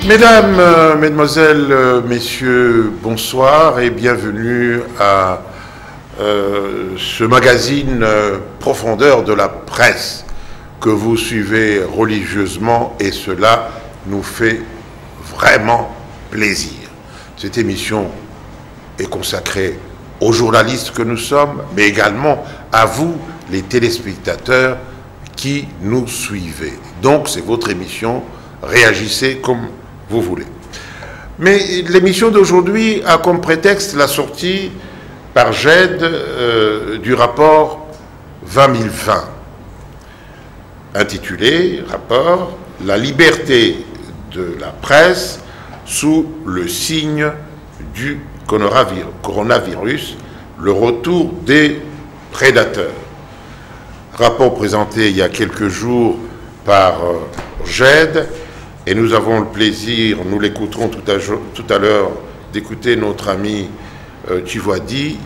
Mesdames, Mesdemoiselles, Messieurs, bonsoir et bienvenue à ce magazine Profondeur de la presse que vous suivez religieusement et cela nous fait vraiment plaisir. Cette émission est consacrée aux journalistes que nous sommes, mais également à vous, les téléspectateurs qui nous suivez. Donc c'est votre émission, réagissez comme vous voulez. Mais l'émission d'aujourd'hui a comme prétexte la sortie par GED du rapport 2020, intitulé rapport « La liberté de la presse sous le signe du coronavirus, le retour des prédateurs ». Rapport présenté il y a quelques jours par GED, et nous avons le plaisir, nous l'écouterons tout à l'heure, d'écouter notre ami Tchivoadi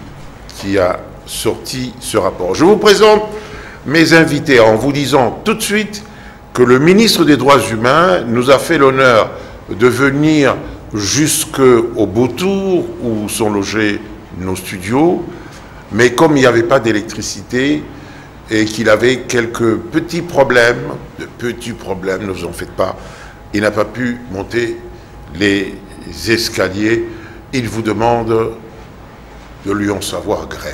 qui a sorti ce rapport. Je vous présente mes invités en vous disant tout de suite que le ministre des Droits humains nous a fait l'honneur de venir jusqu'au Beautour où sont logés nos studios, mais comme il n'y avait pas d'électricité et qu'il avait quelques petits problèmes, ne vous en faites pas, il n'a pas pu monter les escaliers. Il vous demande de lui en savoir gré,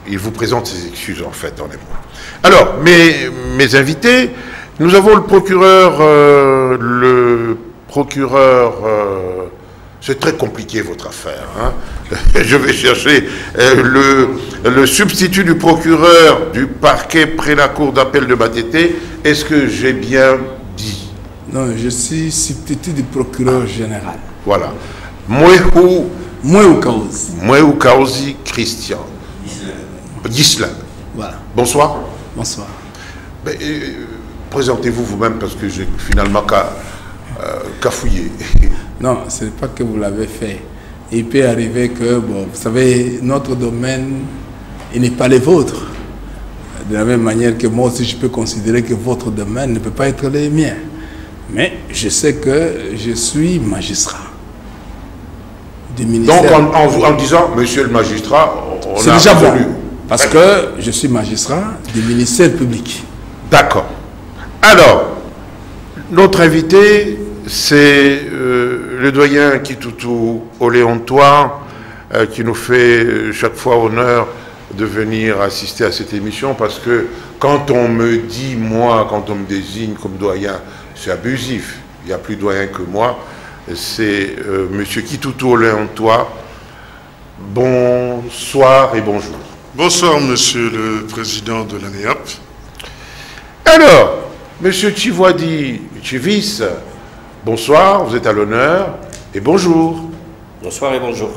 il vous présente ses excuses en fait, en émoi. Alors, mes invités, nous avons le procureur, c'est très compliqué votre affaire, hein. Je vais chercher le substitut du procureur du parquet près la cour d'appel de Matete. Est-ce que j'ai bien dit? Non, je suis substitut du procureur général. Voilà. Mweu Kaozi Christian. Gisela. Voilà. Bonsoir. Bonsoir. Présentez-vous vous-même parce que j'ai finalement qu'à fouiller. Non, ce n'est pas que vous l'avez fait. Il peut arriver que, bon, vous savez, notre domaine, il n'est pas le vôtre. De la même manière que moi aussi, je peux considérer que votre domaine ne peut pas être le mien. Mais je sais que je suis magistrat du ministère. Donc, en disant, monsieur le magistrat, on c'est a déjà résolu. bon, parce que je suis magistrat du ministère public. D'accord. Alors, notre invité, c'est le doyen Kitoutou Oléontois, qui nous fait chaque fois honneur de venir assister à cette émission, parce que quand on me dit, moi, quand on me désigne comme doyen, c'est abusif, il y a plus doyen que moi, c'est monsieur Kitoutou Oléontois. Bonsoir et bonjour. Bonsoir, monsieur le président de l'ANEAP. Alors, monsieur Tchivoadi Tchivis, bonsoir, vous êtes à l'honneur, et bonjour. Bonsoir et bonjour.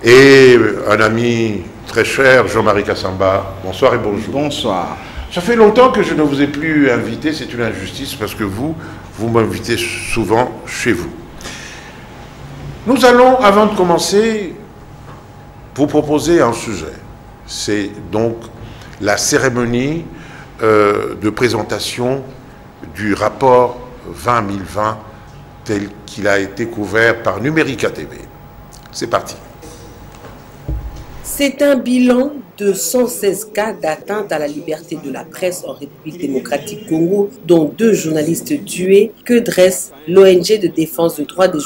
Et un ami très cher, Jean-Marie Kassamba, bonsoir et bonjour. Bonsoir. Ça fait longtemps que je ne vous ai plus invité, c'est une injustice, parce que vous m'invitez souvent chez vous. Nous allons, avant de commencer, vous proposer un sujet. C'est donc la cérémonie de présentation du rapport 2020 tel qu'il a été couvert par Numérica TV. C'est parti. C'est un bilan de 116 cas d'atteinte à la liberté de la presse en République démocratique Congo, dont 2 journalistes tués, que dresse l'ONG de défense des droits des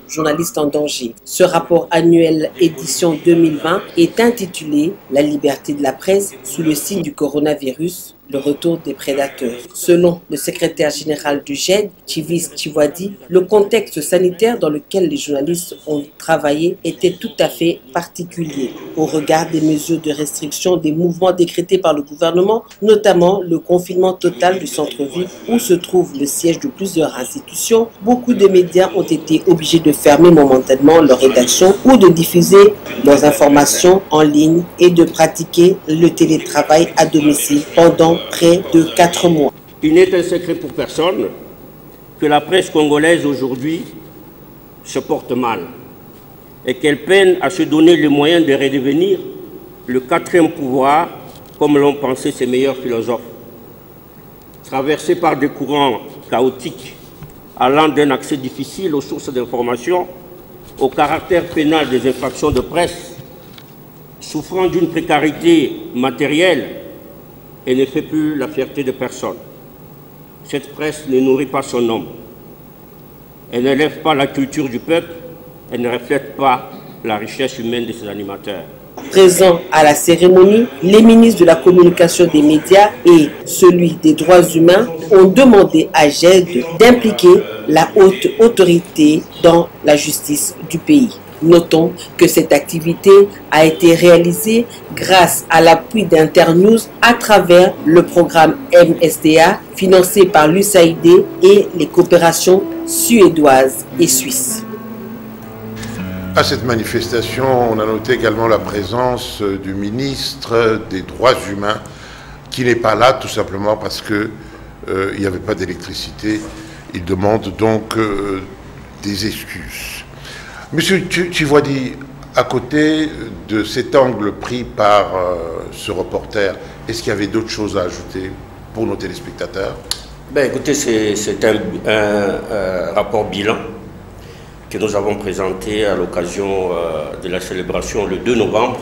journalistes en danger. Ce rapport annuel édition 2020 est intitulé « La liberté de la presse sous le signe du coronavirus ». Le retour des prédateurs. Selon le secrétaire général du GED, Tchivis Tchivoadi, le contexte sanitaire dans lequel les journalistes ont travaillé était tout à fait particulier au regard des mesures de restriction des mouvements décrétés par le gouvernement, notamment le confinement total du centre-ville où se trouve le siège de plusieurs institutions. Beaucoup de médias ont été obligés de fermer momentanément leur rédaction ou de diffuser leurs informations en ligne et de pratiquer le télétravail à domicile pendant près de 4 mois. Il n'est un secret pour personne que la presse congolaise aujourd'hui se porte mal et qu'elle peine à se donner les moyens de redevenir le 4e pouvoir comme l'ont pensé ses meilleurs philosophes. traversée par des courants chaotiques, allant d'un accès difficile aux sources d'information, au caractère pénal des infractions de presse, souffrant d'une précarité matérielle et ne fait plus la fierté de personne. Cette presse ne nourrit pas son homme. Elle n'élève pas la culture du peuple, elle ne reflète pas la richesse humaine de ses animateurs. Présents à la cérémonie, les ministres de la communication des médias et celui des droits humains ont demandé à GED d'impliquer la haute autorité dans la justice du pays. Notons que cette activité a été réalisée grâce à l'appui d'Internews à travers le programme MSDA financé par l'USAID et les coopérations suédoises et suisses. À cette manifestation, on a noté également la présence du ministre des Droits humains qui n'est pas là tout simplement parce qu'il n'y avait pas d'électricité. Il demande donc des excuses. Monsieur Tshivoadi, à côté de cet angle pris par ce reporter, est-ce qu'il y avait d'autres choses à ajouter pour nos téléspectateurs? Écoutez, c'est un rapport bilan que nous avons présenté à l'occasion de la célébration le 2 novembre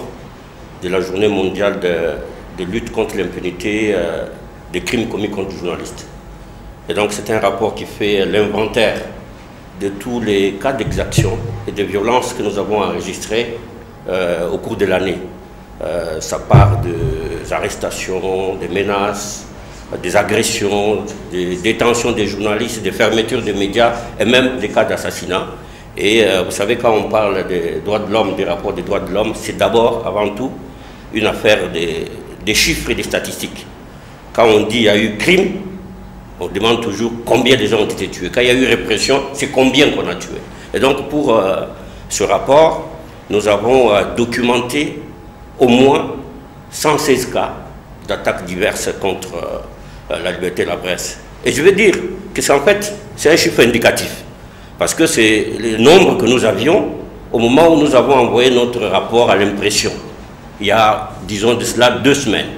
de la journée mondiale de lutte contre l'impunité des crimes commis contre les journalistes. Et donc c'est un rapport qui fait l'inventaire de tous les cas d'exaction et de violence que nous avons enregistrés au cours de l'année. Ça part des arrestations, des menaces, des agressions, des détentions des journalistes, des fermetures des médias et même des cas d'assassinat. Et vous savez, quand on parle des droits de l'homme, des rapports des droits de l'homme, c'est d'abord, avant tout, une affaire des chiffres et des statistiques. Quand on dit qu'il y a eu crime, on demande toujours combien de gens ont été tués. Quand il y a eu répression, c'est combien qu'on a tué. Et donc pour ce rapport, nous avons documenté au moins 116 cas d'attaques diverses contre la liberté de la presse. Et je veux dire que c'est en fait, c'est un chiffre indicatif. Parce que c'est le nombre que nous avions au moment où nous avons envoyé notre rapport à l'impression. Il y a, disons, de cela 2 semaines.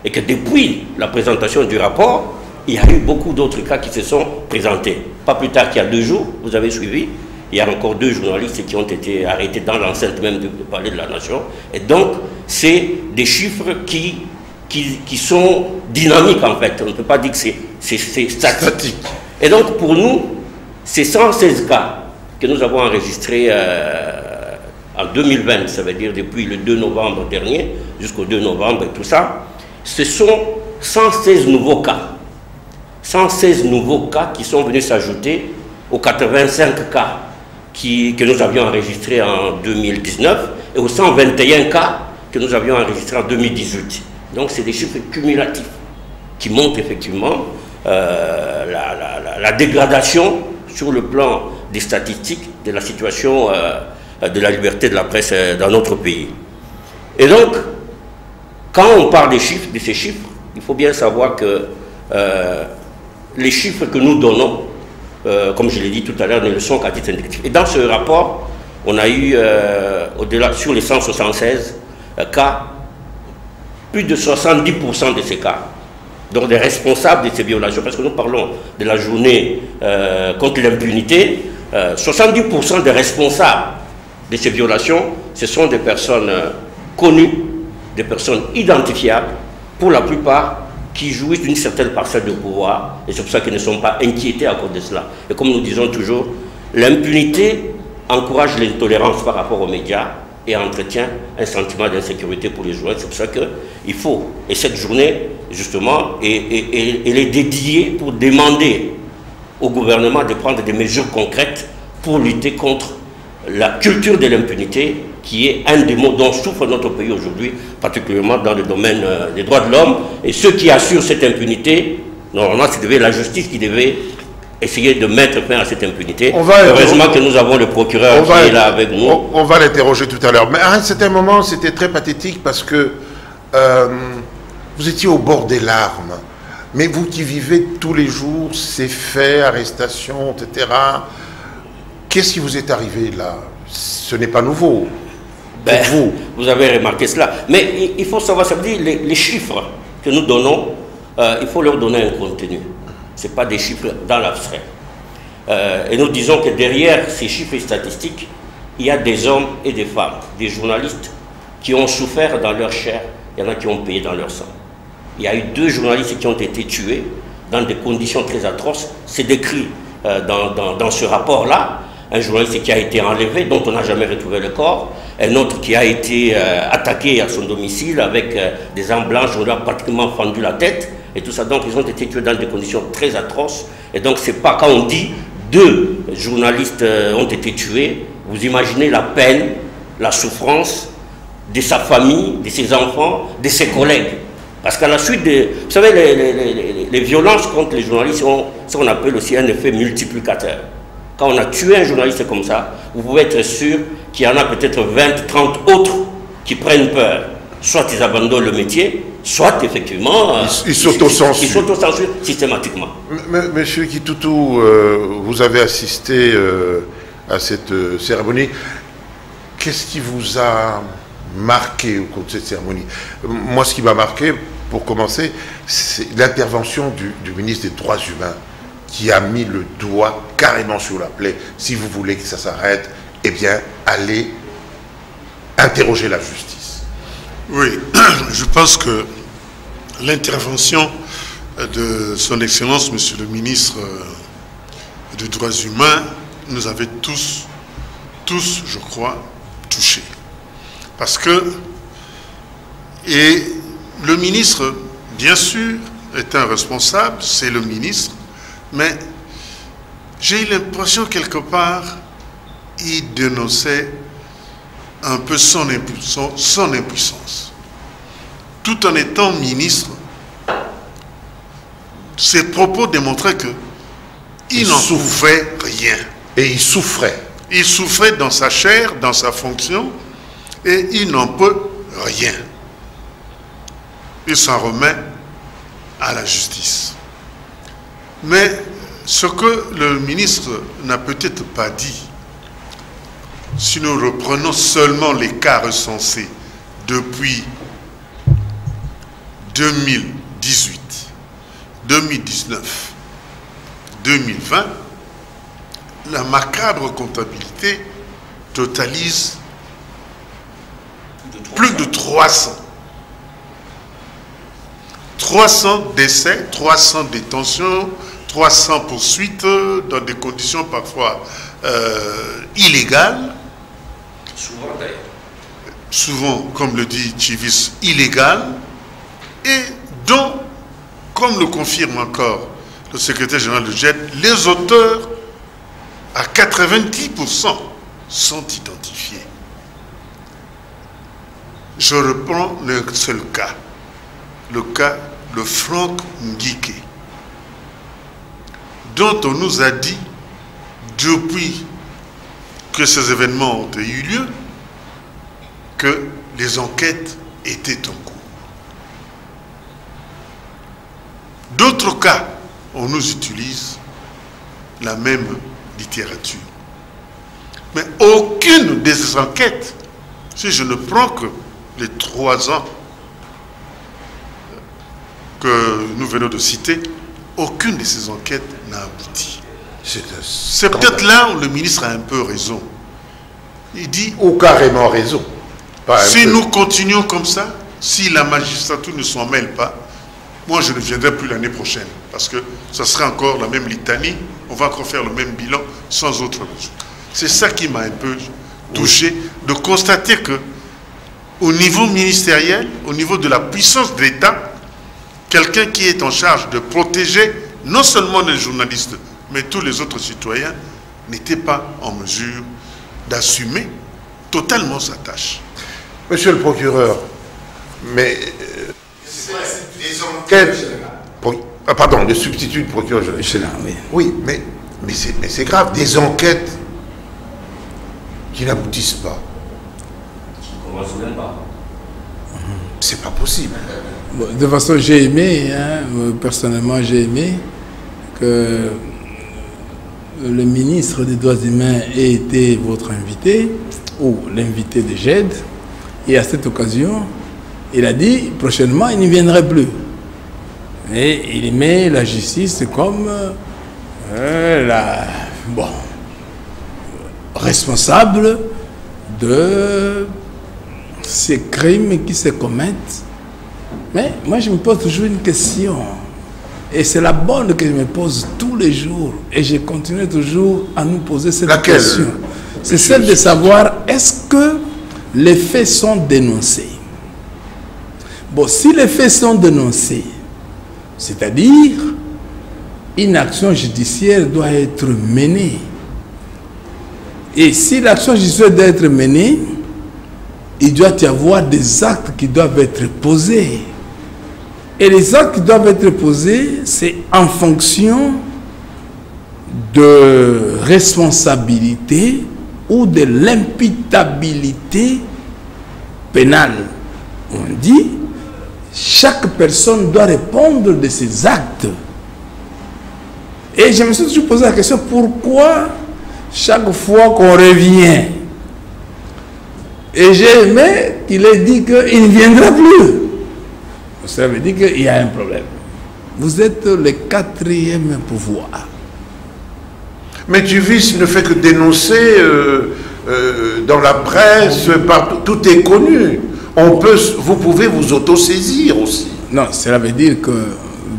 Et que depuis la présentation du rapport, il y a eu beaucoup d'autres cas qui se sont présentés. Pas plus tard qu'il y a 2 jours, vous avez suivi, il y a encore 2 journalistes qui ont été arrêtés dans l'enceinte même du Palais de la Nation. Et donc, c'est des chiffres qui sont dynamiques en fait. On ne peut pas dire que c'est statique. Et donc, pour nous, ces 116 cas que nous avons enregistrés en 2020, ça veut dire depuis le 2 novembre dernier jusqu'au 2 novembre et tout ça, ce sont 116 nouveaux cas. 116 nouveaux cas qui sont venus s'ajouter aux 85 cas que nous avions enregistrés en 2019 et aux 121 cas que nous avions enregistrés en 2018. Donc c'est des chiffres cumulatifs qui montrent effectivement la dégradation sur le plan des statistiques de la situation de la liberté de la presse dans notre pays. Et donc, quand on parle des chiffres, de ces chiffres, il faut bien savoir que les chiffres que nous donnons, comme je l'ai dit tout à l'heure, ne le sont qu'à titre indicatif. Et dans ce rapport, on a eu, au-delà, sur les 176 cas, plus de 70% de ces cas, donc des responsables de ces violations, parce que nous parlons de la journée contre l'impunité, 70% des responsables de ces violations, ce sont des personnes connues, des personnes identifiables, pour la plupart qui jouissent d'une certaine parcelle de pouvoir, et c'est pour ça qu'ils ne sont pas inquiétés à cause de cela. Et comme nous disons toujours, l'impunité encourage l'intolérance par rapport aux médias et entretient un sentiment d'insécurité pour les journalistes. C'est pour ça qu'il faut, et cette journée, justement, elle est dédiée pour demander au gouvernement de prendre des mesures concrètes pour lutter contre la culture de l'impunité, qui est un des mots dont souffre notre pays aujourd'hui, particulièrement dans le domaine des droits de l'homme. Et ceux qui assurent cette impunité, normalement, c'est la justice qui devait essayer de mettre fin à cette impunité. Heureusement que nous avons le procureur qui est là avec nous. On va l'interroger tout à l'heure. Mais à un certain moment, c'était très pathétique parce que vous étiez au bord des larmes. Mais vous qui vivez tous les jours ces faits, arrestations, etc., qu'est-ce qui vous est arrivé là? Ce n'est pas nouveau. Vous avez remarqué cela. Mais il faut savoir, ça veut dire les chiffres que nous donnons il faut leur donner un contenu. Ce n'est pas des chiffres dans l'abstrait. Et nous disons que derrière ces chiffres statistiques, il y a des hommes et des femmes, des journalistes qui ont souffert dans leur chair, il y en a qui ont payé dans leur sang. Il y a eu 2 journalistes qui ont été tués dans des conditions très atroces. C'est décrit dans ce rapport-là. Un journaliste qui a été enlevé, dont on n'a jamais retrouvé le corps. Un autre qui a été attaqué à son domicile avec des armes blanches, on lui a pratiquement fendu la tête. Et tout ça, donc ils ont été tués dans des conditions très atroces. Et donc c'est pas quand on dit 2 journalistes ont été tués, vous imaginez la peine, la souffrance de sa famille, de ses enfants, de ses collègues. Parce qu'à la suite de... Vous savez, les violences contre les journalistes ont ce qu'on appelle aussi un effet multiplicateur. Quand on a tué un journaliste comme ça, vous pouvez être sûr qu'il y en a peut-être 20, 30 autres qui prennent peur. Soit ils abandonnent le métier, soit effectivement... ils s'autocensurent. Ils s'autocensurent systématiquement. Monsieur Kitoutou, vous avez assisté à cette cérémonie. Qu'est-ce qui vous a marqué au cours de cette cérémonie? Moi, ce qui m'a marqué, pour commencer, c'est l'intervention du ministre des Droits humains, qui a mis le doigt carrément sur la plaie. Si vous voulez que ça s'arrête, eh bien, allez interroger la justice. Oui, je pense que l'intervention de son Excellence, Monsieur le ministre des Droits humains, nous avait tous, je crois, touchés. Parce que, et le ministre, bien sûr, est un responsable, c'est le ministre, mais j'ai eu l'impression quelque part, il dénonçait un peu son impuissance. Tout en étant ministre, ses propos démontraient qu'il n'en pouvait rien. Et il souffrait. Il souffrait dans sa chair, dans sa fonction, et il n'en peut rien. Il s'en remet à la justice. Mais ce que le ministre n'a peut-être pas dit, si nous reprenons seulement les cas recensés depuis 2018, 2019, 2020, la macabre comptabilité totalise plus de 300. 300 décès, 300 détentions, 300 poursuites dans des conditions parfois illégales. Souvent d'ailleurs. Souvent, comme le dit Chivis, illégales. Et dont, comme le confirme encore le secrétaire général de JED, les auteurs à 90% sont identifiés. Je reprends le seul cas, le cas de Franck Nguike, dont on nous a dit, depuis que ces événements ont eu lieu, que les enquêtes étaient en cours. D'autres cas, on nous utilise la même littérature. Mais aucune de ces enquêtes, si je ne prends que les 3 ans que nous venons de citer, aucune de ces enquêtes n'a abouti. C'est peut-être là où le ministre a un peu raison. Il dit... Ou carrément raison. Si nous continuons comme ça, si la magistrature ne s'en mêle pas, moi je ne viendrai plus l'année prochaine, parce que ça sera encore la même litanie, on va encore faire le même bilan sans autre mesure. C'est ça qui m'a un peu touché, de constater que au niveau ministériel, au niveau de la puissance de l'État, quelqu'un qui est en charge de protéger non seulement les journalistes, mais tous les autres citoyens, n'était pas en mesure d'assumer totalement sa tâche. Monsieur le procureur, mais des enquêtes... pardon, le substitut de procureur général. Oui, mais c'est grave, des enquêtes qui n'aboutissent pas. C'est pas possible. Bon, de toute façon, j'ai aimé, personnellement, j'ai aimé que le ministre des Droits humains ait été votre invité, ou l'invité de JED, et à cette occasion, il a dit, prochainement, il n'y viendrait plus. Et il met la justice comme responsable de ces crimes qui se commettent. Mais moi, je me pose toujours une question. Et c'est la bonne que je me pose tous les jours. Et je continue toujours à nous poser cette question. C'est celle de savoir, est-ce que les faits sont dénoncés? Bon, si les faits sont dénoncés, c'est-à-dire une action judiciaire doit être menée. Et si l'action judiciaire doit être menée, il doit y avoir des actes qui doivent être posés. Et les actes qui doivent être posés, c'est en fonction de responsabilité ou de l'imputabilité pénale. On dit, chaque personne doit répondre de ses actes. Et je me suis toujours posé la question, pourquoi chaque fois qu'on revient, et j'ai aimé qu'il ait dit qu'il ne viendra plus. Ça veut dire qu'il y a un problème. Vous êtes le quatrième pouvoir. Mais tu vis ne fait que dénoncer dans la presse, partout, tout est connu. Vous pouvez vous autosaisir aussi. Non, cela veut dire que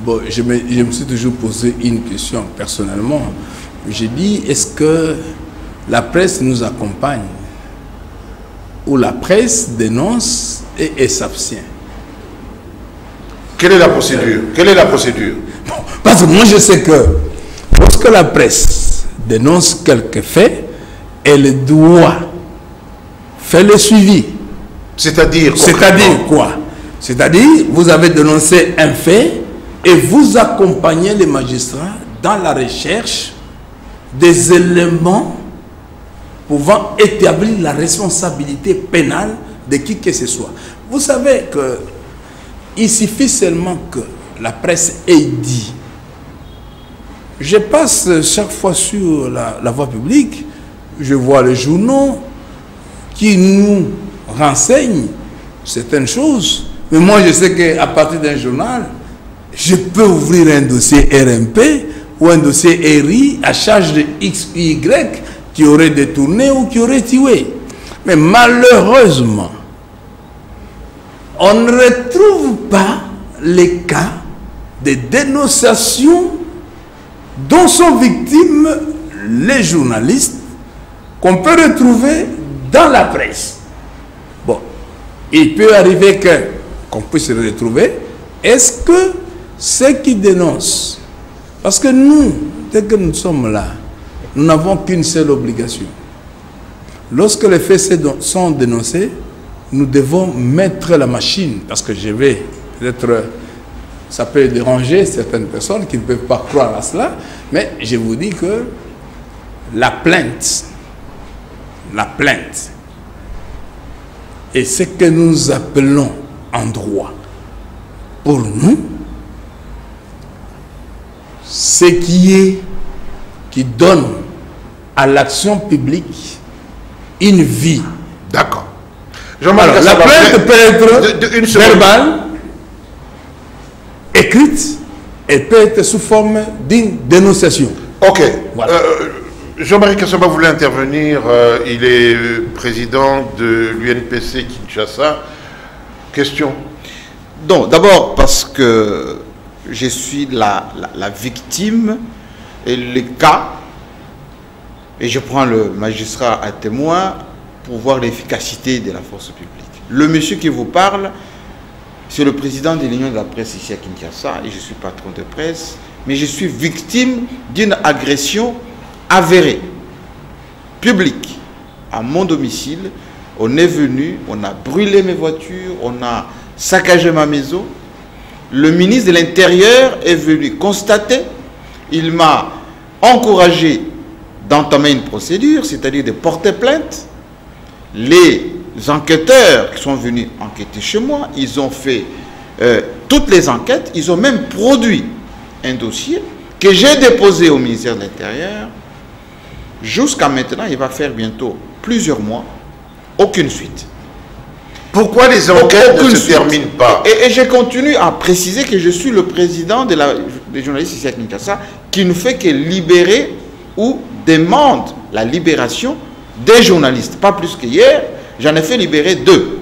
bon, je me suis toujours posé une question personnellement. J'ai dit, est-ce que la presse nous accompagne ou la presse dénonce et s'abstient? Quelle est la procédure? Quelle est la procédure? Bon, parce que moi je sais que lorsque la presse dénonce quelques faits, elle doit faire le suivi. C'est-à-dire quoi? C'est-à-dire, vous avez dénoncé un fait et vous accompagnez les magistrats dans la recherche des éléments pouvant établir la responsabilité pénale de qui que ce soit. Vous savez que il suffit seulement que la presse ait dit. Je passe chaque fois sur la voie publique, je vois les journaux qui nous renseignent certaines choses. Mais moi, je sais qu'à partir d'un journal, je peux ouvrir un dossier RMP ou un dossier RI à charge de X ou Y qui aurait détourné ou qui aurait tué. Mais malheureusement, on ne retrouve pas les cas de dénonciation dont sont victimes les journalistes qu'on peut retrouver dans la presse. Bon, il peut arriver qu'on puisse le retrouver. Est-ce que ceux qui dénoncent, parce que nous, dès que nous sommes là, nous n'avons qu'une seule obligation. Lorsque les faits sont dénoncés, nous devons mettre la machine, parce que je vais peut-être, ça peut déranger certaines personnes qui ne peuvent pas croire à cela, mais je vous dis que la plainte est ce que nous appelons en droit, pour nous, ce qui donne à l'action publique une vie. D'accord. Alors, la plainte peut être verbale, écrite, et peut être sous forme d'une dénonciation. Ok. Voilà. Jean-Marie Kassamba voulait intervenir. Il est président de l'UNPC Kinshasa. Question? Donc, d'abord parce que je suis la victime et le cas, et je prends le magistrat à témoin pour voir l'efficacité de la force publique. Le monsieur qui vous parle, c'est le président de l'Union de la presse ici à Kinshasa, et je suis patron de presse, mais je suis victime d'une agression avérée, publique, à mon domicile. On est venu, on a brûlé mes voitures, on a saccagé ma maison. Le ministre de l'Intérieur est venu constater, il m'a encouragé d'entamer une procédure, c'est-à-dire de porter plainte. Les enquêteurs qui sont venus enquêter chez moi, ils ont fait toutes les enquêtes, ils ont même produit un dossier que j'ai déposé au ministère de l'Intérieur. Jusqu'à maintenant, il va faire bientôt plusieurs mois, aucune suite. Pourquoi les enquêtes ne se terminent pas? Et je continue à préciser que je suis le président des journalistes ici à Kinshasa qui ne fait que libérer ou demande la libération des journalistes. Pas plus qu'hier, j'en ai fait libérer 2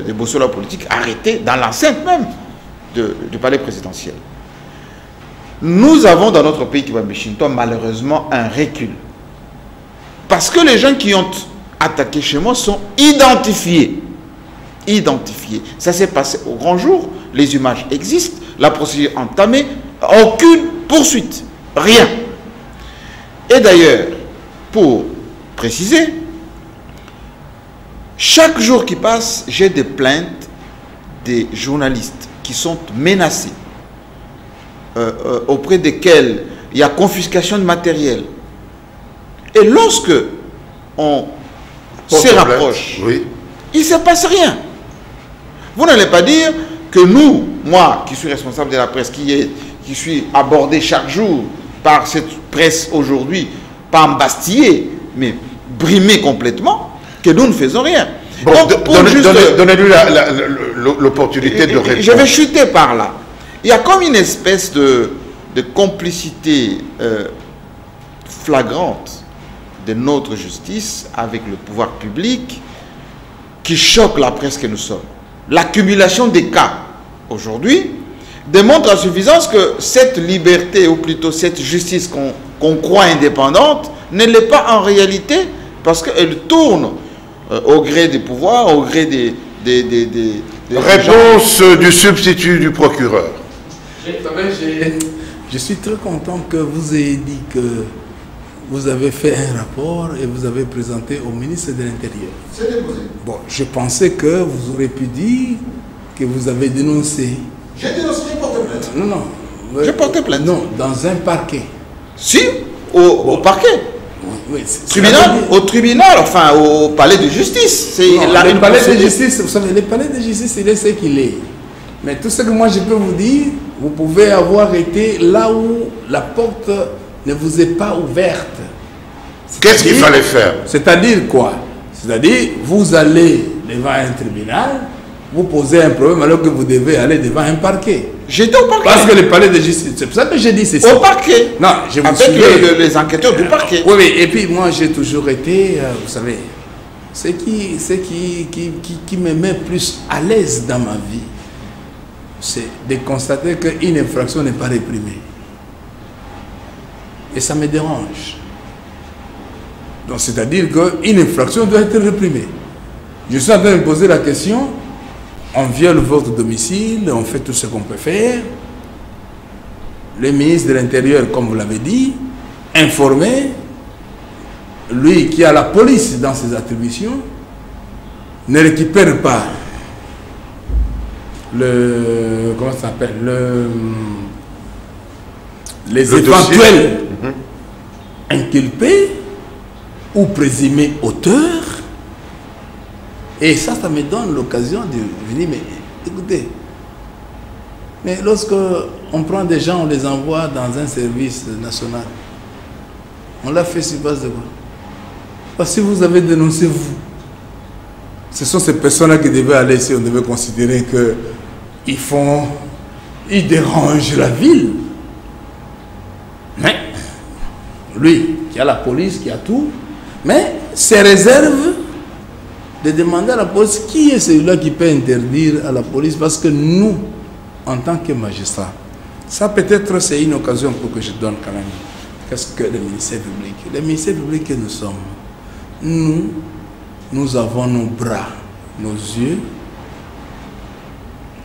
des bossola politiques arrêtés dans l'enceinte même du palais présidentiel. Nous avons dans notre pays, Kibambi-Shinto, malheureusement un recul. Parce que les gens qui ont attaqué chez moi sont identifiés. Identifiés. Ça s'est passé au grand jour, les images existent, la procédure entamée, aucune poursuite, rien. Et d'ailleurs, pour préciser, chaque jour qui passe, j'ai des plaintes des journalistes qui sont menacés, auprès desquels il y a confiscation de matériel. Et lorsque on se rapproche, oui, il ne se passe rien. Vous n'allez pas dire que nous, moi qui suis responsable de la presse, qui suis abordé chaque jour par cette presse aujourd'hui, pas embastillée, mais brimée complètement, que nous ne faisons rien. Bon, donnez-lui l'opportunité de répondre. Je vais chuter par là. Il y a comme une espèce de complicité flagrante de notre justice avec le pouvoir public qui choque la presse que nous sommes. L'accumulation des cas aujourd'hui démontre à suffisance que cette liberté, ou plutôt cette justice qu'on croit indépendante, ne l'est pas en réalité, parce qu'elle tourne au gré des pouvoirs, au gré des Réponse du substitut du procureur. Je suis très content que vous ayez dit que vous avez fait un rapport et vous avez présenté au ministre de l'Intérieur. C'est déposé. Bon, je pensais que vous aurez pu dire que vous avez dénoncé. J'ai dénoncé, j'ai porté plainte. Non, non. J'ai porté plainte. Non, dans un parquet. Si, au parquet. Oui, Au tribunal, enfin au palais de justice. Le palais de justice, vous savez, le palais de justice, il est ce qu'il est. Mais tout ce que moi je peux vous dire, vous pouvez avoir été là où la porte ne vous est pas ouverte. Qu'est-ce qu'il fallait faire? C'est-à-dire quoi? C'est-à-dire, vous allez devant un tribunal, vous posez un problème alors que vous devez aller devant un parquet. J'étais au parquet. Parce que le palais de justice, c'est pour ça que j'ai dit ceci. Au parquet. Non, je vous avec les enquêteurs du parquet. Oui, oui, et puis moi j'ai toujours été, vous savez, ce qui me met plus à l'aise dans ma vie, c'est de constater qu'une infraction n'est pas réprimée. Et ça me dérange. Donc c'est-à-dire qu'une infraction doit être réprimée. Je suis en train de me poser la question, on viole votre domicile, on fait tout ce qu'on peut faire. Le ministre de l'Intérieur, comme vous l'avez dit, informé, lui qui a la police dans ses attributions, ne récupère pas comment ça s'appelle, les éventuels inculpés ou présumés auteurs. Et ça me donne l'occasion de venir, mais écoutez, mais lorsque on prend des gens, on les envoie dans un service national, on l'a fait sur base de quoi? Parce que si vous avez dénoncé, vous, ce sont ces personnes-là qui devaient aller ici, on devait considérer ils dérangent la ville. Mais, lui, qui a la police, qui a tout, mais ses réserves de demander à la police qui est celui-là qui peut interdire à la police, parce que nous, en tant que magistrats, ça peut-être c'est une occasion pour que je donne quand même. Qu'est-ce que le ministère public? Le ministère public que nous sommes, nous avons nos bras, nos yeux,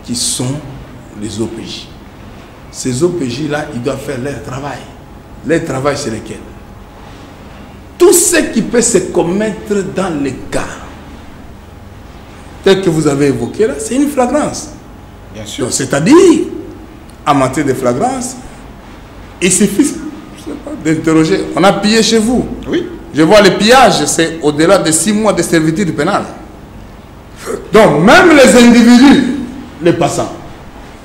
qui sont les OPJ. Ces OPJ-là, ils doivent faire leur travail. Leur travail, c'est lequel? Tout ce qui peut se commettre dans les cas tel que vous avez évoqué là, c'est une flagrance. Bien sûr. C'est-à-dire, en matière de flagrance, il suffit d'interroger. On a pillé chez vous. Oui. Je vois le pillage, c'est au-delà de 6 mois de servitude pénale. Donc, même les individus, les passants,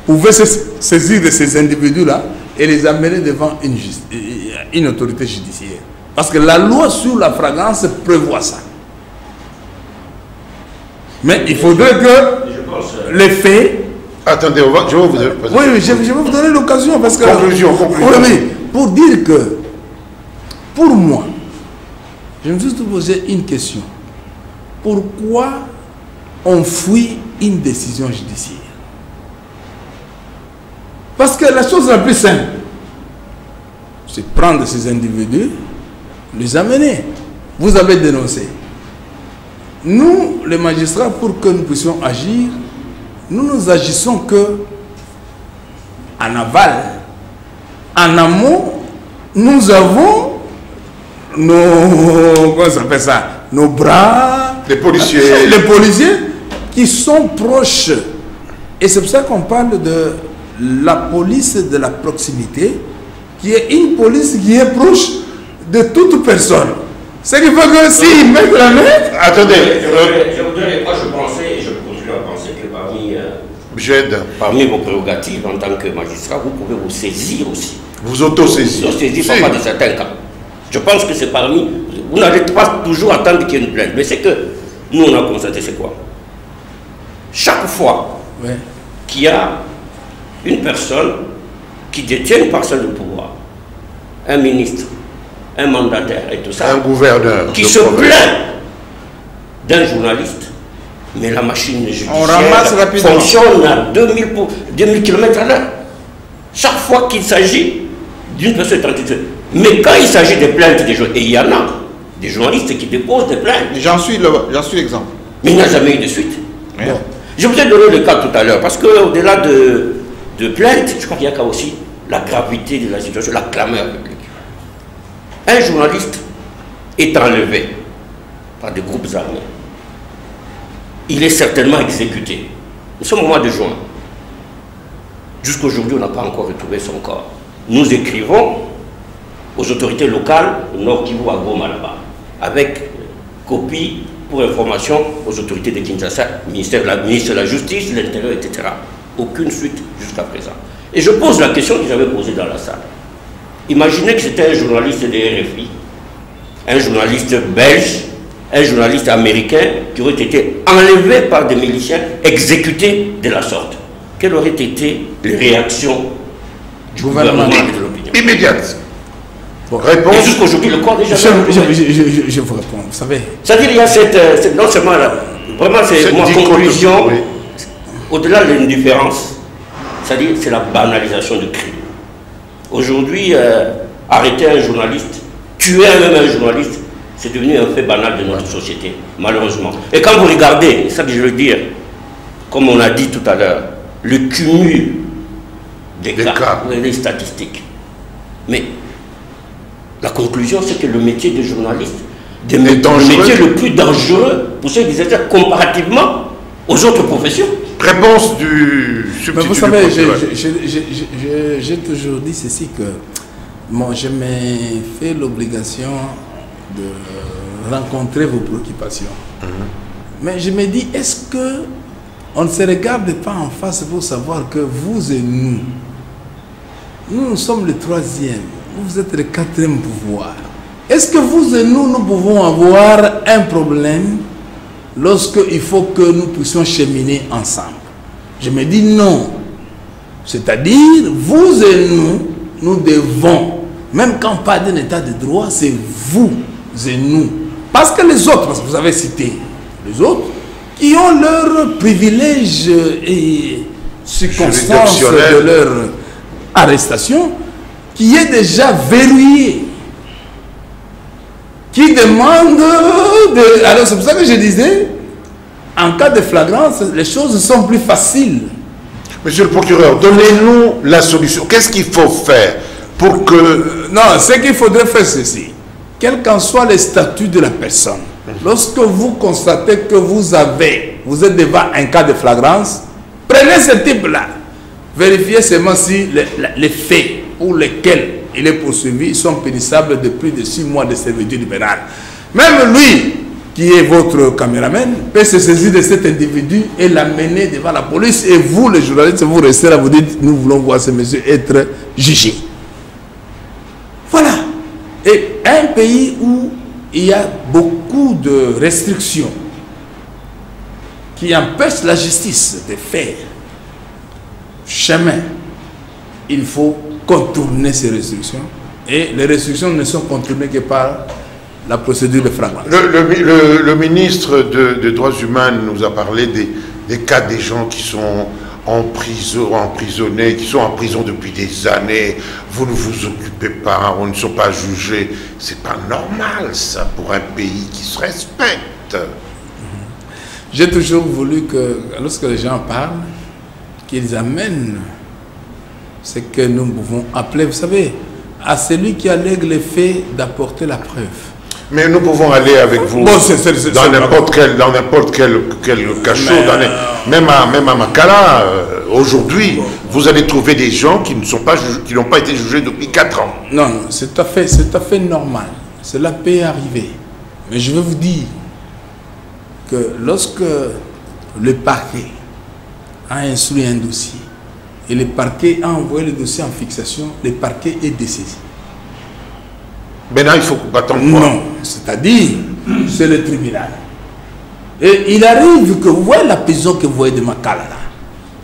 pouvaient se saisir de ces individus-là et les amener devant une autorité judiciaire. Parce que la loi sur la flagrance prévoit ça. Mais il faudrait que les faits... Attendez, je vais vous donner... Oui, je vais vous donner l'occasion parce que... Conclusion. Oui, pour dire que, pour moi, je me suis posé une question. Pourquoi on fuit une décision judiciaire? Parce que la chose la plus simple, c'est prendre ces individus, les amener. Vous avez dénoncé. Nous, les magistrats, pour que nous puissions agir, nous agissons que en aval. En amont, nous avons nos, comment ça s'appelle ça, nos bras, les policiers qui sont proches. Et c'est pour ça qu'on parle de la police de la proximité, qui est une police qui est proche de toute personne. Ce qui fait que s'ils mettent la main... Attendez. Moi je pensais, et je continue à penser que parmi vos prérogatives en tant que magistrat, vous pouvez vous saisir aussi. Vous auto-saisir. Vous saisir parfois de certains cas. Je pense que c'est parmi... Vous n'allez pas toujours attendre qu'il y ait une plainte. Mais c'est que nous on a constaté c'est quoi? Chaque fois qu'il y a une personne qui détient une parcelle de pouvoir, un ministre, un mandataire et tout ça, un gouverneur qui se plaint d'un journaliste, mais la machine judiciaire fonctionne à 2000 km à l'heure. Chaque fois qu'il s'agit d'une personne identifiée. Mais quand il s'agit des plaintes des journalistes, et il y en a des journalistes qui déposent des plaintes. J'en suis l'exemple. Mais il n'y a jamais eu de suite. Bon. Je vous ai donné le cas tout à l'heure, parce qu'au-delà de plaintes, je crois qu'il y a aussi la gravité de la situation, la clameur publique. Un journaliste est enlevé par des groupes armés. Il est certainement exécuté. Nous sommes au mois de juin. Jusqu'aujourd'hui, on n'a pas encore retrouvé son corps. Nous écrivons aux autorités locales, au Nord Kivu, à Goma, là-bas, avec copie pour information aux autorités de Kinshasa, ministre de la Justice, de l'Intérieur, etc. Aucune suite jusqu'à présent. Et je pose la question que j'avais posée dans la salle. Imaginez que c'était un journaliste de RFI, un journaliste belge, un journaliste américain qui aurait été enlevé par des miliciens, exécuté de la sorte. Quelles auraient été les réactions du gouvernement et de l'opinion? Immédiate. Bon, réponse. Et jusqu'aujourd'hui, le corps déjà... Je vous réponds, vous savez. C'est-à-dire, il y a cette non seulement vraiment, c'est ma conclusion, au-delà de l'indifférence, c'est-à-dire, c'est la banalisation du crime. Aujourd'hui, arrêter un journaliste, tuer même un journaliste, c'est devenu un fait banal de notre société, malheureusement. Et quand vous regardez, c'est ça que je veux dire, comme on a dit tout à l'heure, le cumul des cas, les statistiques. Mais la conclusion, c'est que le métier de journaliste est le métier le plus dangereux pour ceux qui étaient comparativement aux autres professions. Réponse du substitut. Mais vous savez, j'ai toujours dit ceci que bon, je m'ai fait l'obligation de rencontrer vos préoccupations. Mais je me dis, est-ce que on ne se regarde pas en face pour savoir que vous et nous sommes le troisième, vous êtes le quatrième pouvoir. Est-ce que vous et nous pouvons avoir un problème lorsqu'il faut que nous puissions cheminer ensemble? Je me dis non. C'est-à-dire, vous et nous devons, même quand on parle d'un état de droit, c'est vous et nous. Parce que les autres, parce que vous avez cité les autres, qui ont leurs privilèges et circonstances de leur arrestation, qui est déjà verrouillé, qui demande de... Alors c'est pour ça que je disais, en cas de flagrance, les choses sont plus faciles. Monsieur le procureur, donnez-nous la solution. Qu'est-ce qu'il faut faire pour que... Non, ce qu'il faudrait faire, c'est ceci. Quel qu'en soit le statut de la personne, lorsque vous constatez que vous êtes devant un cas de flagrance, prenez ce type-là. Vérifiez seulement si les faits pour lesquels il est poursuivi sont punissables de plus de 6 mois de servitude pénale. Même lui, qui est votre caméraman, peut se saisir de cet individu et l'amener devant la police. Et vous, les journalistes, vous restez là, vous dites, nous voulons voir ce monsieur être jugé. Voilà. Et un pays où il y a beaucoup de restrictions, qui empêche la justice de faire chemin, il faut contourner ces restrictions. Et les restrictions ne sont contournées que par la procédure de flagrance. Le ministre des Droits humains nous a parlé des cas des gens qui sont emprisonnés, qui sont en prison depuis des années. Vous ne vous occupez pas, on ne sont pas jugés. C'est pas normal, ça, pour un pays qui se respecte. J'ai toujours voulu que, lorsque les gens parlent, qu'ils amènent ce que nous pouvons appeler, vous savez, à celui qui allègue les faits d'apporter la preuve. Mais nous pouvons aller avec vous dans n'importe quel cachot, même à Makala. Aujourd'hui, vous allez trouver des gens qui n'ont pas été jugés depuis 4 ans. Non, c'est tout à fait normal. Cela peut arriver. Mais je vais vous dire que lorsque le parquet a instruit un dossier et le parquet a envoyé le dossier en fixation, le parquet est dessaisi. Maintenant, il faut attendre. Non, c'est-à-dire, c'est le tribunal. Et il arrive que vous voyez la prison que vous voyez de Makala, là.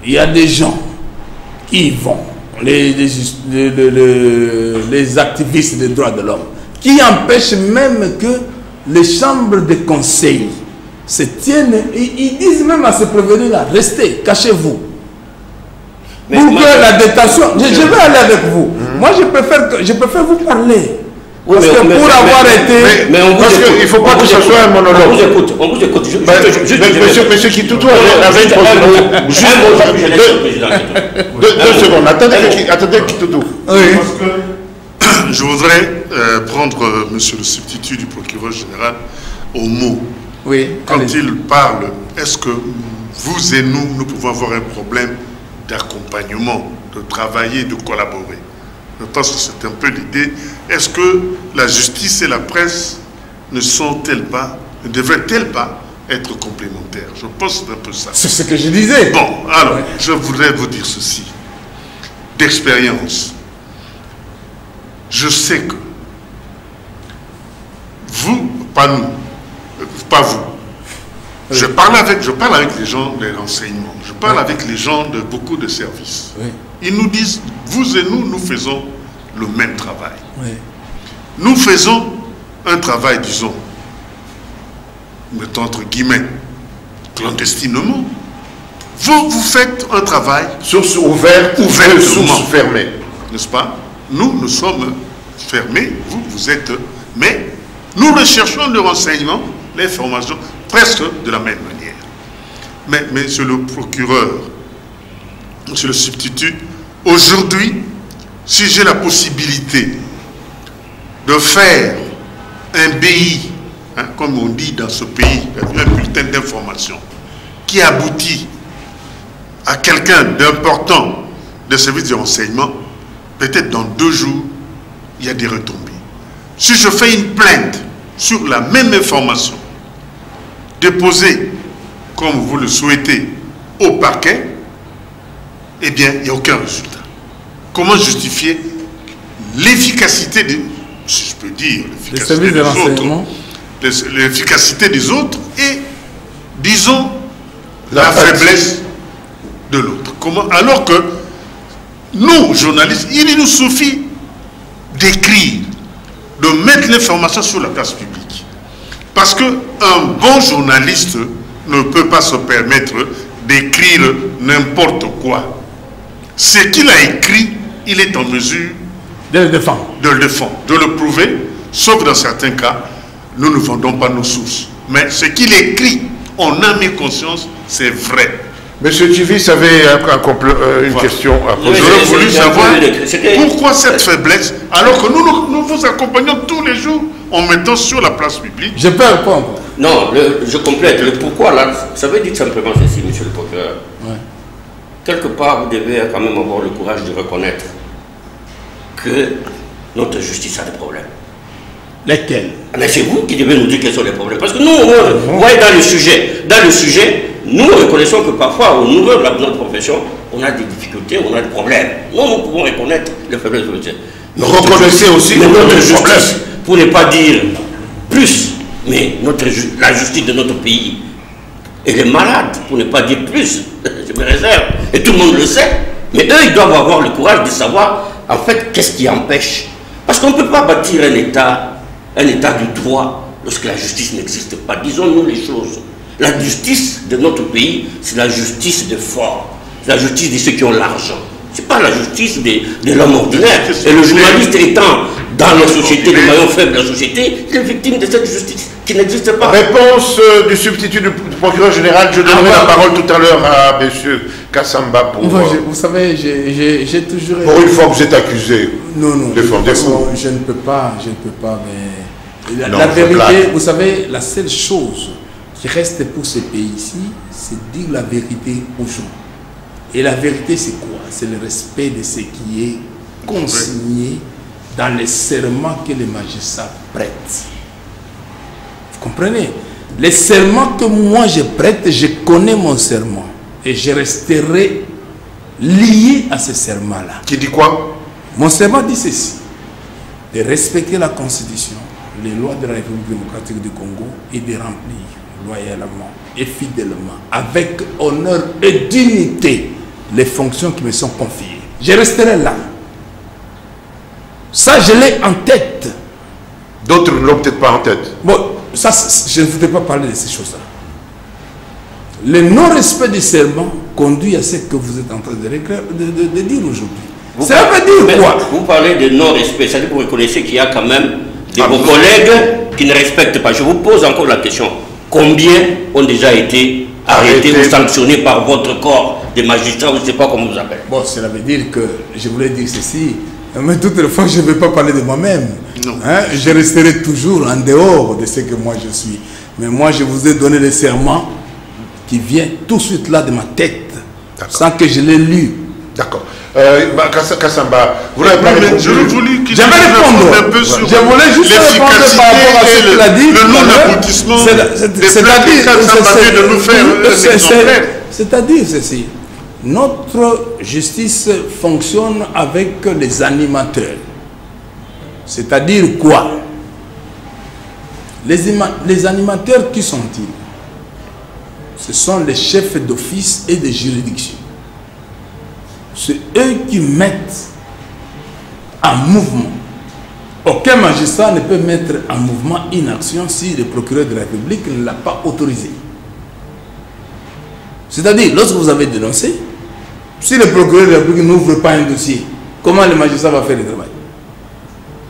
Il y a des gens qui y vont, les activistes des droits de l'homme, qui empêchent même que les chambres de conseil se tiennent, ils disent même à ces prévenus-là, restez, cachez-vous. Pour que la détention, je vais aller avec vous. Moi, je préfère vous parler. Oui, parce que pour avoir été... Mais on vous écoute. Il ne faut pas que ce soit un monologue. On vous écoute. Monsieur Kitoutou avait une procédure. 2 secondes. Attendez Kitoutou. Oui. Parce que je voudrais prendre monsieur le substitut du procureur général au mot. Oui. Quand il parle, est-ce que vous et nous pouvons avoir un problème d'accompagnement, de travailler, de collaborer? Je pense que c'est un peu l'idée. Est-ce que la justice et la presse ne devraient-elles pas être complémentaires? Je pense que c'est un peu ça. C'est ce que je disais. Bon, alors, je voudrais vous dire ceci. D'expérience, je sais que vous, pas nous, pas vous, oui. Je parle avec les gens des renseignements, je parle avec les gens de beaucoup de services. Oui. Ils nous disent, vous et nous faisons le même travail. Oui. Nous faisons un travail, disons, mettons entre guillemets, clandestinement. Vous faites un travail source ouverte, source fermée. N'est-ce pas? Nous sommes fermés, vous êtes... Mais nous recherchons le renseignement, l'information, presque de la même manière. Mais monsieur le procureur, monsieur le substitut, aujourd'hui, si j'ai la possibilité de faire un BI, hein, comme on dit dans ce pays, un bulletin d'information, qui aboutit à quelqu'un d'important de service de renseignement, peut-être dans 2 jours, il y a des retombées. Si je fais une plainte sur la même information, déposée, comme vous le souhaitez, au parquet, eh bien, il n'y a aucun résultat. Comment justifier l'efficacité des, si je peux dire, l'efficacité des autres et, disons, la faiblesse de l'autre? Comment? Alors que nous, journalistes, il nous suffit d'écrire, de mettre l'information sur la place publique. Parce qu'un bon journaliste ne peut pas se permettre d'écrire n'importe quoi. Ce qu'il a écrit, il est en mesure de le défendre. De le prouver, sauf dans certains cas, nous ne vendons pas nos sources. Mais ce qu'il écrit, en âme et conscience, c'est vrai. Monsieur Tivis avait une question à poser. J'aurais voulu savoir pourquoi cette faiblesse, alors que nous vous accompagnons tous les jours en mettant sur la place publique. Je peux répondre. Non, je complète. Le pourquoi, là, ça veut dire simplement ceci, monsieur le procureur. Ouais. Quelque part, vous devez quand même avoir le courage de reconnaître que notre justice a des problèmes. Lesquels? Mais c'est vous qui devez nous dire quels sont les problèmes. Parce que nous, vous voyez, dans le sujet, nous reconnaissons que parfois, au niveau de notre profession, on a des difficultés, on a des problèmes. Nous pouvons reconnaître les faiblesses de notre justice. Vous reconnaissez aussi notre justice, pour ne pas dire plus, mais la justice de notre pays Elle est malade, pour ne pas dire plus. Je me réserve. Et tout le monde le sait. Mais eux, ils doivent avoir le courage de savoir, en fait, qu'est-ce qui empêche. Parce qu'on ne peut pas bâtir un État du droit lorsque la justice n'existe pas. Disons-nous les choses. La justice de notre pays, c'est la justice des forts. C'est la justice de ceux qui ont l'argent. Ce n'est pas la justice de l'homme ordinaire. Et le journaliste étant dans la société, le maillon faible de la société, il est victime de cette justice qui n'existe pas. Réponse du substitut du procureur général. Je donnerai la parole tout à l'heure à M. Kassamba pour... vous savez, j'ai toujours... Pour une fois que vous êtes accusé. Non, défendez-vous. Je ne peux pas, mais... La vérité, vous savez, la seule chose qui reste pour ce pays-ci, c'est dire la vérité aux gens. Et la vérité, c'est quoi? C'est le respect de ce qui est consigné dans les serments que les magistrats prêtent. Vous comprenez? Les serments que moi je prête, je connais mon serment. Et je resterai lié à ce serment-là. Qui dit quoi? Mon serment dit ceci: de respecter la Constitution, les lois de la République démocratique du Congo et de remplir loyalement et fidèlement, avec honneur et dignité, les fonctions qui me sont confiées. Je resterai là. Ça, je l'ai en tête. D'autres ne l'ont peut-être pas en tête. Bon, ça, je ne voudrais pas parler de ces choses-là. Le non-respect du serment conduit à ce que vous êtes en train de dire aujourd'hui. Ça veut dire quoi? Vous parlez de non-respect, c'est-à-dire que vous reconnaissez qu'il y a quand même vos collègues qui ne respectent pas. Je vous pose encore la question. Combien ont déjà été arrêtés ou sanctionnés par votre corps de magistrats, je ne sais pas comment vous appelez? Bon, cela veut dire que je voulais dire ceci, mais toutes les fois je ne vais pas parler de moi-même. Hein, je resterai toujours en dehors de ce que moi je suis. Mais moi je vous ai donné le serment qui vient tout de suite là de ma tête, sans que je l'ai lu. D'accord. Kassamba, vous n'avez pas répondu. Je voulais qu'il répondre un peu sur je voulais juste répondre par rapport à ce qu'il a dit. Le non-aboutissement de nous faire un exemplaire. C'est-à-dire ceci. Notre justice fonctionne avec les animateurs. C'est-à-dire quoi? Les animateurs, qui sont-ils? Ce sont les chefs d'office et de juridiction. C'est eux qui mettent en mouvement. Aucun magistrat ne peut mettre en mouvement une action si le procureur de la République ne l'a pas autorisé. C'est-à-dire, lorsque vous avez dénoncé, si le procureur de la République n'ouvre pas un dossier, comment le magistrat va faire le travail?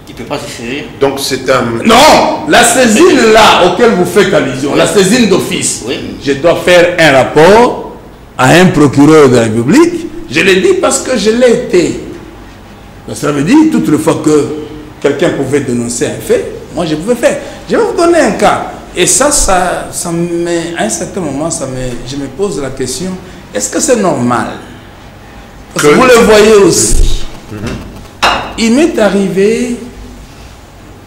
Il ne peut pas se saisir. Donc c'est un... Non, la saisine là auquel vous faites allusion, la saisine d'office, je dois faire un rapport à un procureur de la République. Je l'ai dit parce que je l'ai été. Donc cela veut dire, toutes les fois que quelqu'un pouvait dénoncer un fait, moi je pouvais faire. Je vais vous donner un cas. Et ça me, à un certain moment, je me pose la question, est-ce que c'est normal? Parce que vous le voyez aussi. Il m'est arrivé,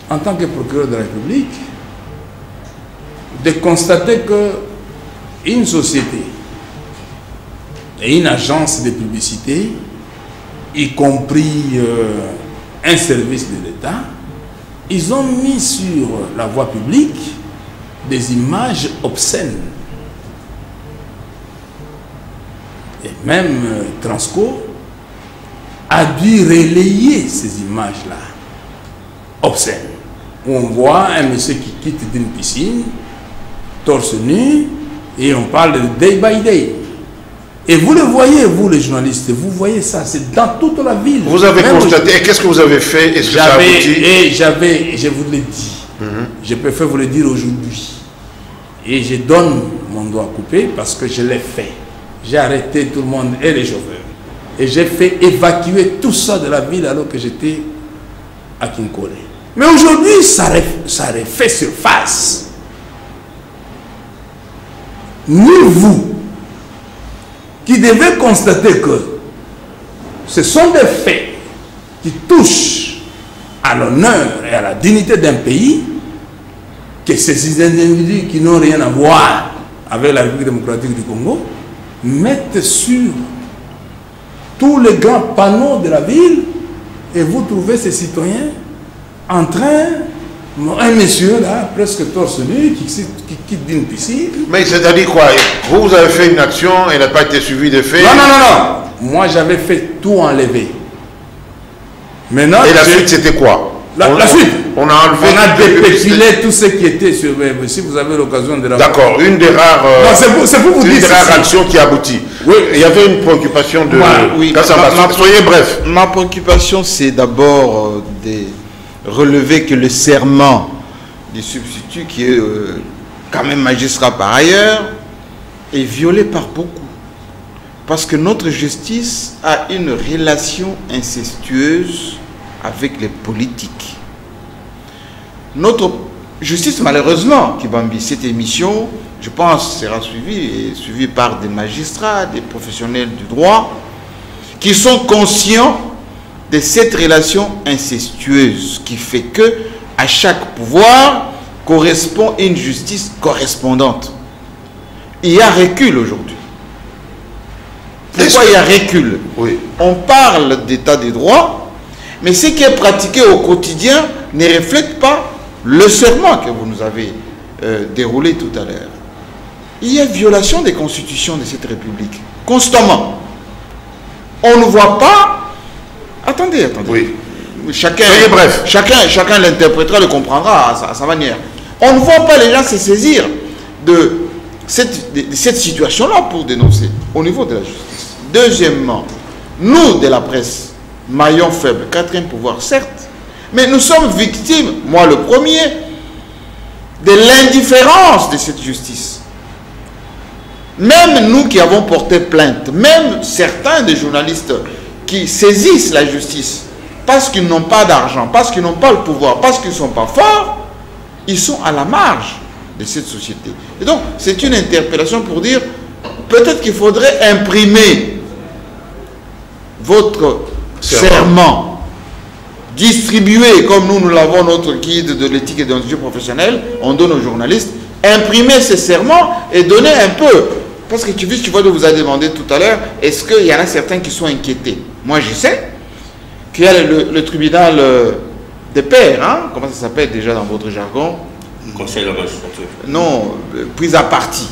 en tant que procureur de la République, de constater que une société et une agence de publicité, y compris un service de l'État, ils ont mis sur la voie publique des images obscènes. Et même Transco a dû relayer ces images-là obscènes, où on voit un monsieur qui quitte d'une piscine, torse nu, et on parle de day by day. Et vous le voyez, vous les journalistes, vous voyez ça, c'est dans toute la ville. Vous avez constaté, et qu'est-ce que vous avez fait? Est-ce que ça a abouti? Et je vous l'ai dit, je préfère vous le dire aujourd'hui. Et je donne mon doigt coupé parce que je l'ai fait. J'ai arrêté tout le monde et les chauffeurs. Et j'ai fait évacuer tout ça de la ville alors que j'étais à Kinkole. Mais aujourd'hui, ça refait surface. Ni vous, qui devez constater que ce sont des faits qui touchent à l'honneur et à la dignité d'un pays, que ces individus qui n'ont rien à voir avec la République démocratique du Congo mettent sur tous les grands panneaux de la ville, et vous trouvez ces citoyens en train Un monsieur là, presque torse nu, qui quitte d'une piscine. Mais c'est-à-dire quoi? Vous avez fait une action, elle n'a pas été suivie de fait. Non, non, non, non. Moi, j'avais fait tout enlever. Maintenant, et la suite, c'était quoi? La suite, on a enlevé. On a dépépilé tout ce qui était sur. Si vous avez l'occasion de la. D'accord, une des rares. C'est pour vous dire. Une des rares actions qui aboutit. Oui. Il y avait une préoccupation de. Oui. Soyez bref. Ma préoccupation, c'est d'abord de relever que le serment du substitut, qui est quand même magistrat par ailleurs, est violé par beaucoup. Parce que notre justice a une relation incestueuse avec les politiques. Notre justice, malheureusement, Kibambi, cette émission, je pense, sera suivie par des magistrats, des professionnels du droit, qui sont conscients de cette relation incestueuse qui fait que à chaque pouvoir correspond une justice correspondante. Il y a recul aujourd'hui. Pourquoi il y a recul? Oui. On parle d'état des droits, mais ce qui est pratiqué au quotidien ne reflète pas le serment que vous nous avez déroulé tout à l'heure. Il y a violation des constitutions de cette République, constamment. On ne voit pas. Attendez. Oui. Chacun l'interprétera, le comprendra à sa manière. On ne voit pas les gens se saisir de cette situation-là pour dénoncer au niveau de la justice. Deuxièmement, nous de la presse, maillon faible, quatrième pouvoir, certes, mais nous sommes victimes, moi le premier, de l'indifférence de cette justice. Même nous qui avons porté plainte, même certains des journalistes qui saisissent la justice, parce qu'ils n'ont pas d'argent, parce qu'ils n'ont pas le pouvoir, parce qu'ils ne sont pas forts, ils sont à la marge de cette société. Et donc, c'est une interpellation pour dire, peut-être qu'il faudrait imprimer votre serment, distribuer, comme nous l'avons notre guide de l'éthique et de l'industrie professionnelle, on donne aux journalistes, imprimer ces serments et donner un peu. Parce que tu vois, je vous ai demandé tout à l'heure, est-ce qu'il y en a certains qui sont inquiétés? Moi, je sais qu'il y a le tribunal des pairs, hein? Comment ça s'appelle déjà dans votre jargon? Conseil de la magistrature. Non, prise à partie.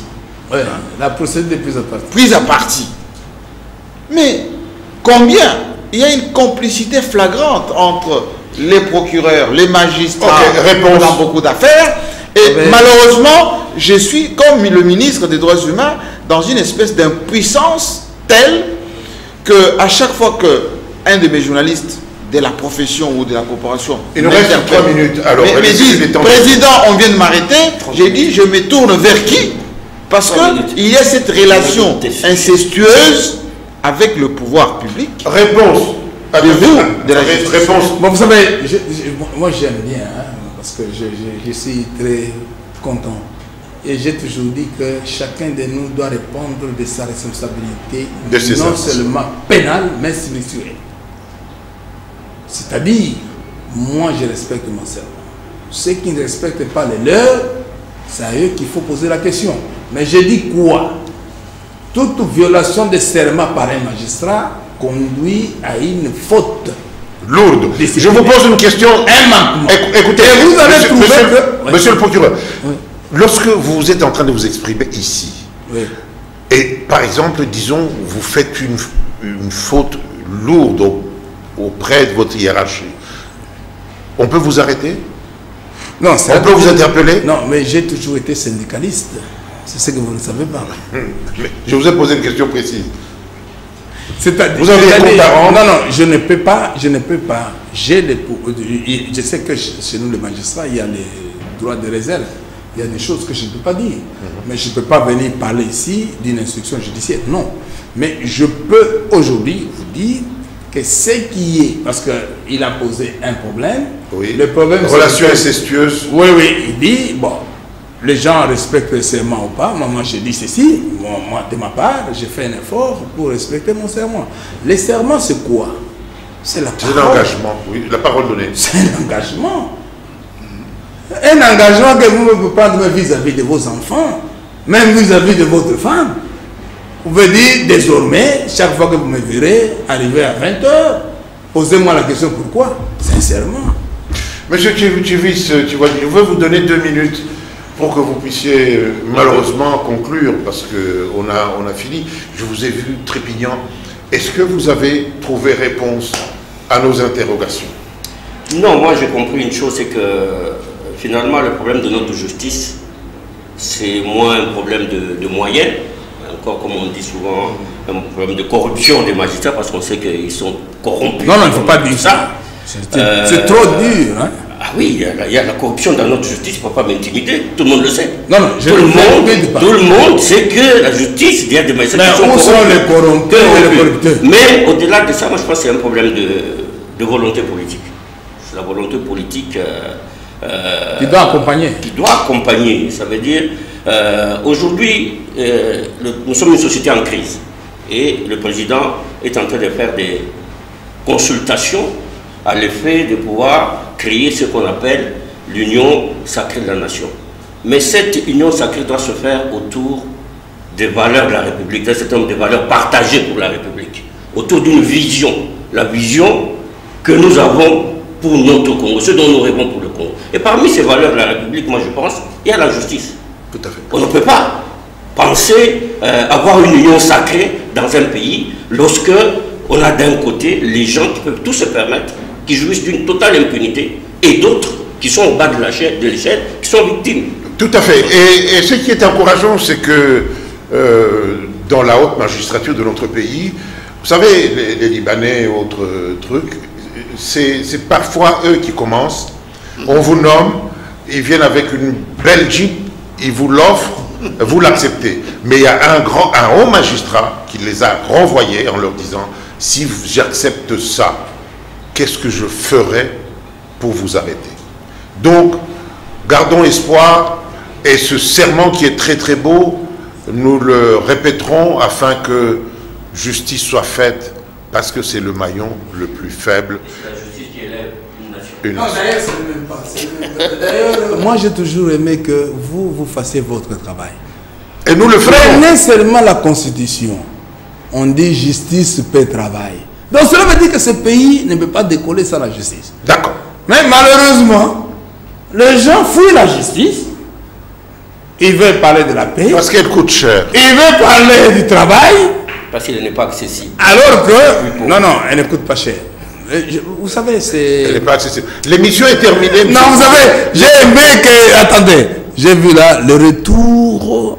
Ouais, la procédure de prise à partie. Prise à partie. Mais combien? Il y a une complicité flagrante entre les procureurs, les magistrats, dans beaucoup d'affaires. Et malheureusement, je suis, comme le ministre des Droits humains, dans une espèce d'impuissance telle que à chaque fois qu'un de mes journalistes de la profession ou de la corporation... Il nous reste 3 minutes. Alors, me dit, président, on vient de m'arrêter. J'ai dit, je me tourne vers qui? Parce qu'il y a cette relation incestueuse avec le pouvoir public. Réponse. De vous, de la réponse. Bon, vous savez, moi j'aime bien, hein, parce que je suis très content. Et j'ai toujours dit que chacun de nous doit répondre de sa responsabilité, non seulement pénale, mais spirituelle. C'est-à-dire, moi je respecte mon serment. Ceux qui ne respectent pas les leurs, c'est à eux qu'il faut poser la question. Mais je dis quoi? Toute violation de serment par un magistrat conduit à une faute lourde. Je vous pose une question. Un manquement. Écoutez, vous avez trouvé monsieur le procureur, lorsque vous êtes en train de vous exprimer ici, et par exemple, disons, vous faites une faute lourde auprès de votre hiérarchie, on peut vous arrêter? Non, on peut vous interpeller? Non, mais j'ai toujours été syndicaliste. C'est ce que vous ne savez pas. Mais je vous ai posé une question précise. Vous avez un compte à rendre? Non, non, je ne peux pas. Je sais que chez nous, les magistrats, il y a les droits de réserve. Il y a des choses que je ne peux pas dire. Mais je ne peux pas venir parler ici d'une instruction judiciaire. Non. Mais je peux aujourd'hui vous dire que ce qui est, parce qu'il a posé un problème. Oui. Le problème, relation incestueuse. Oui, il dit, bon, les gens respectent le serment ou pas. Moi, je dis ceci. Moi, de ma part, j'ai fait un effort pour respecter mon serment. Le serment, c'est quoi? C'est la parole. C'est l'engagement, oui, la parole donnée. C'est un engagement. Un engagement que vous pouvez prendre vis-à-vis de vos enfants, même vis-à-vis de votre femme. Vous pouvez dire, désormais, chaque fois que vous me verrez arriver à 20 h, posez-moi la question pourquoi? Sincèrement. Monsieur Tchivis, tu vois, je veux vous donner 2 minutes pour que vous puissiez malheureusement conclure, parce qu'on a fini. Je vous ai vu trépignant. Est-ce que vous avez trouvé réponse à nos interrogations? Non, moi j'ai compris une chose, c'est que finalement le problème de notre justice, c'est moins un problème de moyens, encore comme on dit souvent, un problème de corruption des magistrats, parce qu'on sait qu'ils sont corrompus. Non, il ne faut pas dire ça. C'est trop dur. Hein? Ah oui, il y a la corruption dans notre justice, il ne faut pas m'intimider, tout le monde le sait. Non, non, tout le monde sait que la justice, il y a des magistrats qui sont où sont les corrompus et les corrupteurs? Mais au-delà de ça, moi je pense que c'est un problème de volonté politique. C'est la volonté politique qui doit accompagner. Qui doit accompagner, ça veut dire, aujourd'hui, nous sommes une société en crise. Et le président est en train de faire des consultations à l'effet de pouvoir créer ce qu'on appelle l'union sacrée de la nation. Mais cette union sacrée doit se faire autour des valeurs de la République, d'un certain nombre de valeurs partagées pour la République, autour d'une vision, la vision que nous avons pour notre Congo, ce dont nous rêvons pour le Congo. Et parmi ces valeurs de la République, moi je pense, il y a la justice. Tout à fait. On ne peut pas penser avoir une union sacrée dans un pays lorsque on a d'un côté les gens qui peuvent tout se permettre, qui jouissent d'une totale impunité, et d'autres qui sont au bas de l'échelle, qui sont victimes. Tout à fait. Et ce qui est encourageant, c'est que dans la haute magistrature de notre pays, vous savez, les Libanais et autres trucs, c'est parfois eux qui commencent. On vous nomme, ils viennent avec une belle Jeep, ils vous l'offrent, vous l'acceptez. Mais il y a un haut magistrat qui les a renvoyés en leur disant, si j'accepte ça, qu'est-ce que je ferai pour vous arrêter? Donc, gardons espoir, et ce serment qui est très très beau, nous le répéterons afin que justice soit faite, parce que c'est le maillon le plus faible. C'est la justice qui élève une nation. Non, d'ailleurs, c'est même pas. D'ailleurs, moi j'ai toujours aimé que vous fassiez votre travail. Et nous le ferons. Prenez seulement la Constitution. On dit justice, paix, travail. Donc cela veut dire que ce pays ne peut pas décoller sans la justice. D'accord. Mais malheureusement, les gens fuient la justice. Ils veulent parler de la paix. Parce qu'elle coûte cher. Ils veulent parler du travail. Parce qu'elle n'est pas accessible. Alors que... Non, non, elle ne coûte pas cher. Vous savez, c'est... Elle n'est pas accessible. L'émission est terminée. Non, vous savez, j'ai aimé que... Attendez, j'ai vu là le retour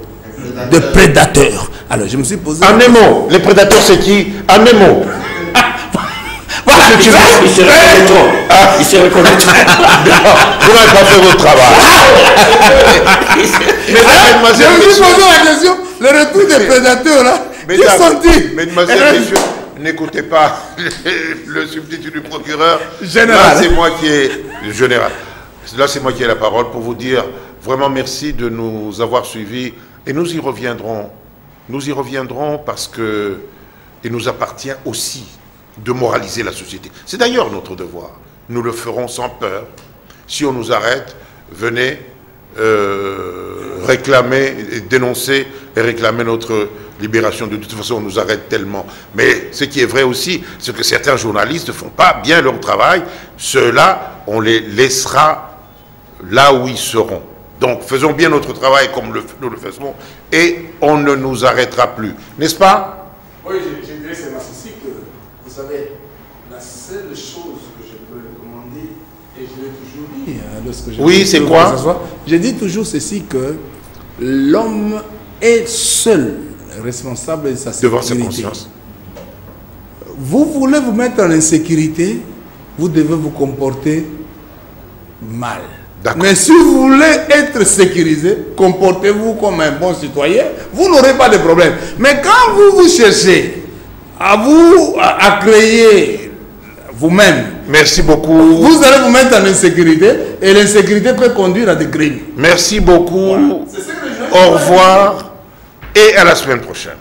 des prédateurs. Alors, je me suis posé... En un mot, les prédateurs, c'est qui? En un mot. Voilà, Il se reconnaîtront. Il se reconnaîtront. Vous n'avez pas fait votre travail. Je me suis posé la question, le retour des prédateurs là, qui sont-ils? Mesdemoiselles, messieurs, n'écoutez pas le substitut du procureur. Général. Là, c'est moi qui ai... Général. Là, c'est moi qui ai la parole pour vous dire vraiment merci de nous avoir suivis. Et nous y reviendrons. Nous y reviendrons parce que il nous appartient aussi de moraliser la société. C'est d'ailleurs notre devoir. Nous le ferons sans peur. Si on nous arrête, venez réclamer, dénoncer et réclamer notre libération. De toute façon, on nous arrête tellement. Mais ce qui est vrai aussi, c'est que certains journalistes ne font pas bien leur travail. Ceux-là, on les laissera là où ils seront. Donc, faisons bien notre travail comme nous le faisons et on ne nous arrêtera plus. N'est-ce pas? Oui, je dirais seulement ceci que, vous savez, la seule chose que je peux recommander, et je l'ai toujours dit lorsque je... Oui, c'est quoi? Je dis toujours ceci que l'homme est seul responsable de sa sécurité. Devant sa conscience. Vous voulez vous mettre en insécurité, vous devez vous comporter mal. Mais si vous voulez être sécurisé, comportez-vous comme un bon citoyen, vous n'aurez pas de problème. Mais quand vous cherchez à créer vous-même, merci beaucoup. Vous allez vous mettre en insécurité et l'insécurité peut conduire à des crimes. Merci beaucoup. Voilà. Au revoir et à la semaine prochaine.